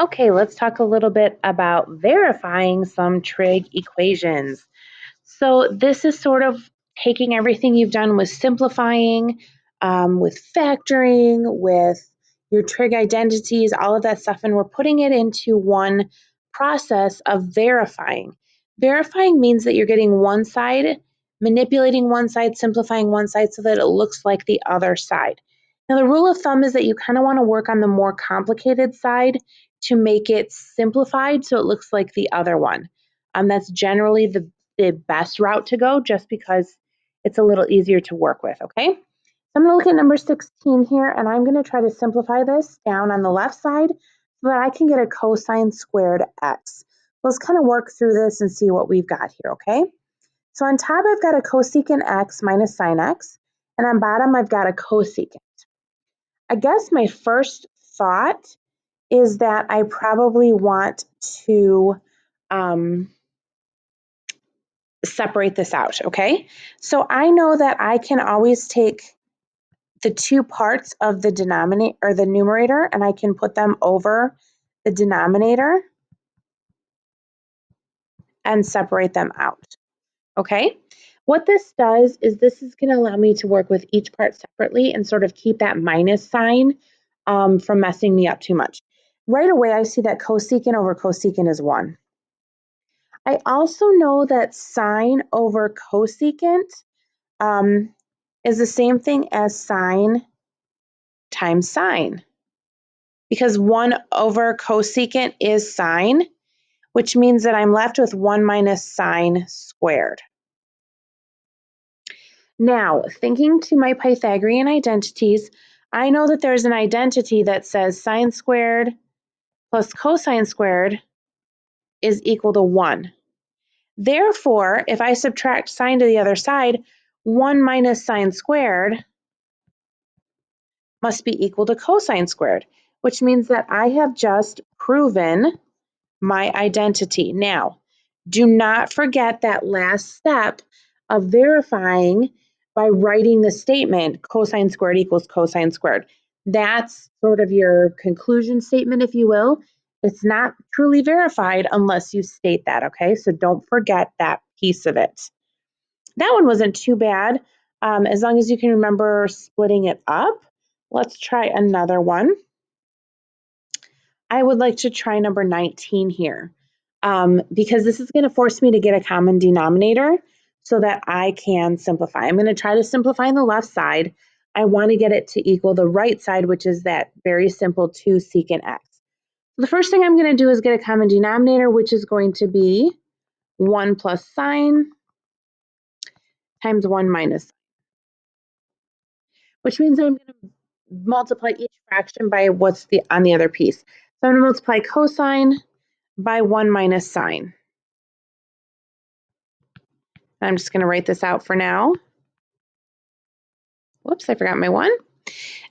Okay, let's talk a little bit about verifying some trig equations. So this is sort of taking everything you've done with simplifying, with factoring, with your trig identities, all of that stuff, and we're putting it into one process of verifying. Verifying means that you're getting one side, manipulating one side, simplifying one side so that it looks like the other side. Now, the rule of thumb is that you kind of want to work on the more complicated side to make it simplified so it looks like the other one. That's generally the best route to go just because it's a little easier to work with, okay? So I'm going to look at number 16 here, and I'm going to try to simplify this down on the left side so that I can get a cosine squared x. Let's kind of work through this and see what we've got here, okay? So on top, I've got a cosecant x minus sine x, and on bottom, I've got a cosecant. I guess my first thought is that I probably want to separate this out, okay? So I know that I can always take the two parts of the denominator or the numerator and I can put them over the denominator and separate them out, okay? What this does is this is going to allow me to work with each part separately and sort of keep that minus sign from messing me up too much. Right away, I see that cosecant over cosecant is 1. I also know that sine over cosecant is the same thing as sine times sine, because 1 over cosecant is sine, which means that I'm left with 1 minus sine squared. Now, thinking to my Pythagorean identities, I know that there's an identity that says sine squared plus cosine squared is equal to 1. Therefore, if I subtract sine to the other side, 1 minus sine squared must be equal to cosine squared, which means that I have just proven my identity. Now, do not forget that last step of verifying by writing the statement cosine squared equals cosine squared. That's sort of your conclusion statement, if you will. It's not truly verified unless you state that, okay? So don't forget that piece of it. That one wasn't too bad, as long as you can remember splitting it up. Let's try another one. I would like to try number 19 here, because this is going to force me to get a common denominator so that I can simplify. I'm going to try to simplify on the left side. I want to get it to equal the right side, which is that very simple 2 secant x. The first thing I'm going to do is get a common denominator, which is going to be 1 plus sine times 1 minus, which means I'm going to multiply each fraction by what's on the other piece. So I'm going to multiply cosine by 1 minus sine. I'm just going to write this out for now. Whoops, I forgot my 1.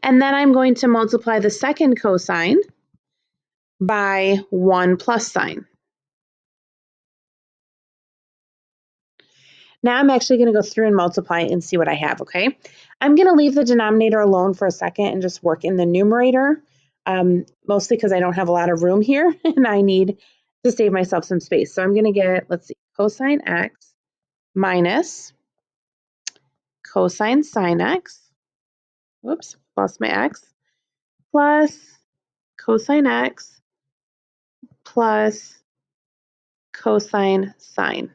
And then I'm going to multiply the second cosine by 1 plus sine. Now I'm actually going to go through and multiply and see what I have, okay? I'm going to leave the denominator alone for a second and just work in the numerator, mostly because I don't have a lot of room here and I need to save myself some space. So I'm going to get, let's see, cosine x minus cosine sine x, whoops, lost my x, plus cosine x plus cosine sine.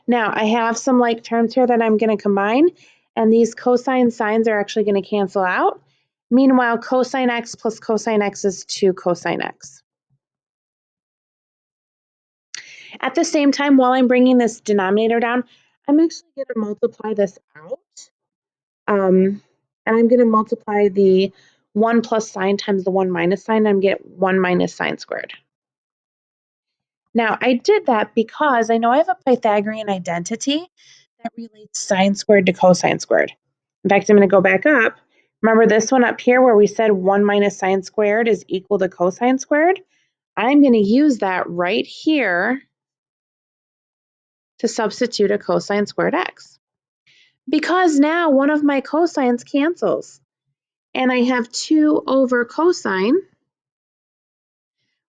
Now I have some like terms here that I'm going to combine, and these cosine sines are actually going to cancel out. Meanwhile, cosine x plus cosine x is 2 cosine x. At the same time, while I'm bringing this denominator down, I'm actually going to multiply this out. And I'm going to multiply the 1 plus sine times the 1 minus sine, and get 1 minus sine squared. Now, I did that because I know I have a Pythagorean identity that relates sine squared to cosine squared. In fact, I'm going to go back up. Remember this one up here where we said 1 minus sine squared is equal to cosine squared? I'm going to use that right here to substitute a cosine squared x. Because now one of my cosines cancels. And I have 2 over cosine,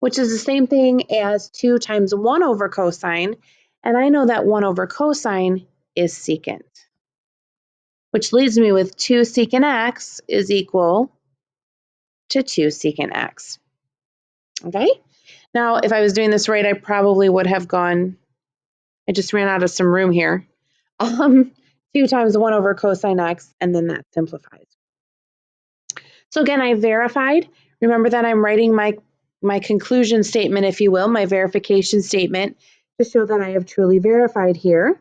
which is the same thing as 2 times 1 over cosine, and I know that 1 over cosine is secant, which leaves me with 2 secant x is equal to 2 secant x. Okay? Now, if I was doing this right, I probably would have gone, I just ran out of some room here. 2 times 1 over cosine x, and then that simplifies. So again, I verified. Remember that I'm writing my conclusion statement, if you will, my verification statement, to show that I have truly verified here.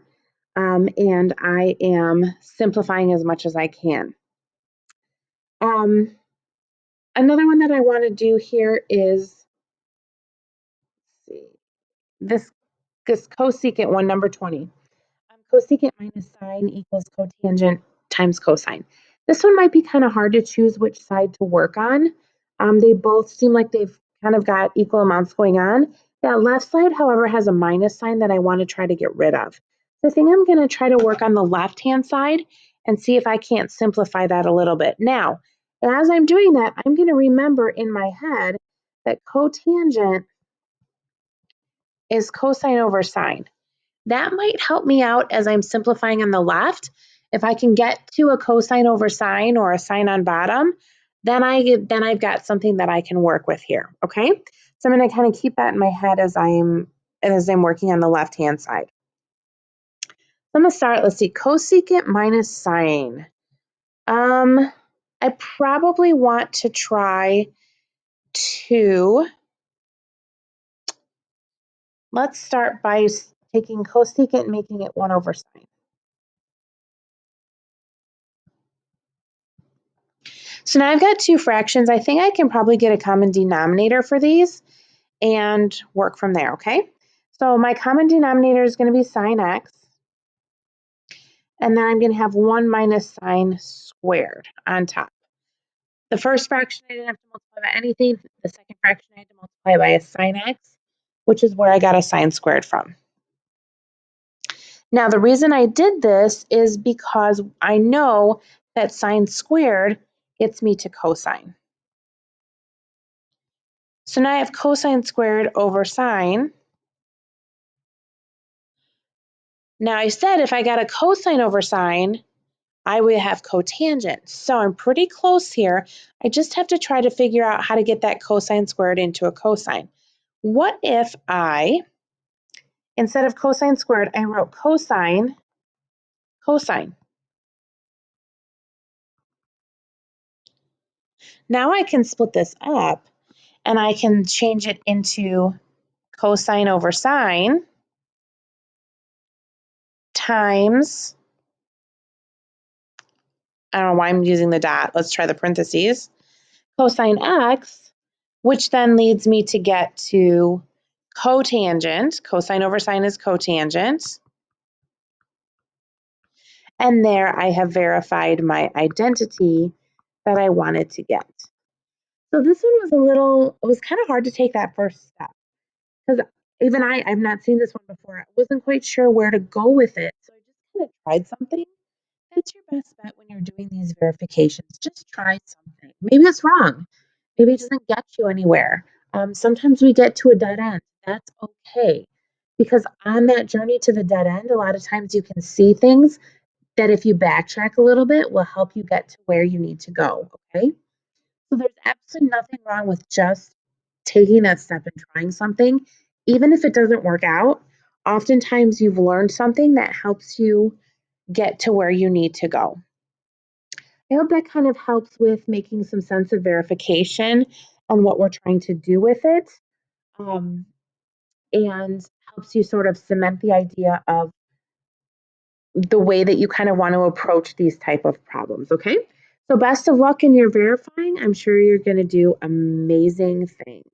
And I am simplifying as much as I can. Another one that I want to do here is this cosecant one, number 20. Cosecant minus sine equals cotangent times cosine. This one might be kind of hard to choose which side to work on. They both seem like they've kind of got equal amounts going on. That left side, however, has a minus sign that I want to try to get rid of. So I think I'm going to try to work on the left-hand side and see if I can't simplify that a little bit. Now, as I'm doing that, I'm going to remember in my head that cotangent is cosine over sine. That might help me out as I'm simplifying on the left. If I can get to a cosine over sine or a sine on bottom, then I've got something that I can work with here, okay? So I'm going to kind of keep that in my head as I'm working on the left-hand side. I'm going to start, let's see, cosecant minus sine. I probably want to try to, let's start by taking cosecant and making it 1 over sine. So now I've got 2 fractions. I think I can probably get a common denominator for these and work from there, okay? So my common denominator is going to be sine x, and then I'm going to have 1 minus sine squared on top. The first fraction I didn't have to multiply by anything. The second fraction I had to multiply by a sine x, which is where I got a sine squared from. Now the reason I did this is because I know that sine squared gets me to cosine. So now I have cosine squared over sine. Now I said if I got a cosine over sine, I would have cotangent. So I'm pretty close here. I just have to try to figure out how to get that cosine squared into a cosine. What if I, instead of cosine squared, I wrote cosine. Now I can split this up and I can change it into cosine over sine times, I don't know why I'm using the dot. Let's try the parentheses. Cosine x, which then leads me to get to cotangent. Cosine over sine is cotangent. And there I have verified my identity that I wanted to get. So this one was it was kind of hard to take that first step because even I've not seen this one before. I wasn't quite sure where to go with it. So I just kind of tried something. That's your best bet when you're doing these verifications. Just try something. Maybe it's wrong. Maybe it doesn't get you anywhere. Sometimes we get to a dead end. That's okay. Because on that journey to the dead end, a lot of times you can see things that if you backtrack a little bit will help you get to where you need to go. Okay. So there's absolutely nothing wrong with just taking that step and trying something. Even if it doesn't work out, oftentimes you've learned something that helps you get to where you need to go. I hope that kind of helps with making some sense of verification and what we're trying to do with it, and helps you sort of cement the idea of the way that you kind of want to approach these type of problems, okay? So best of luck in your verifying. I'm sure you're going to do amazing things.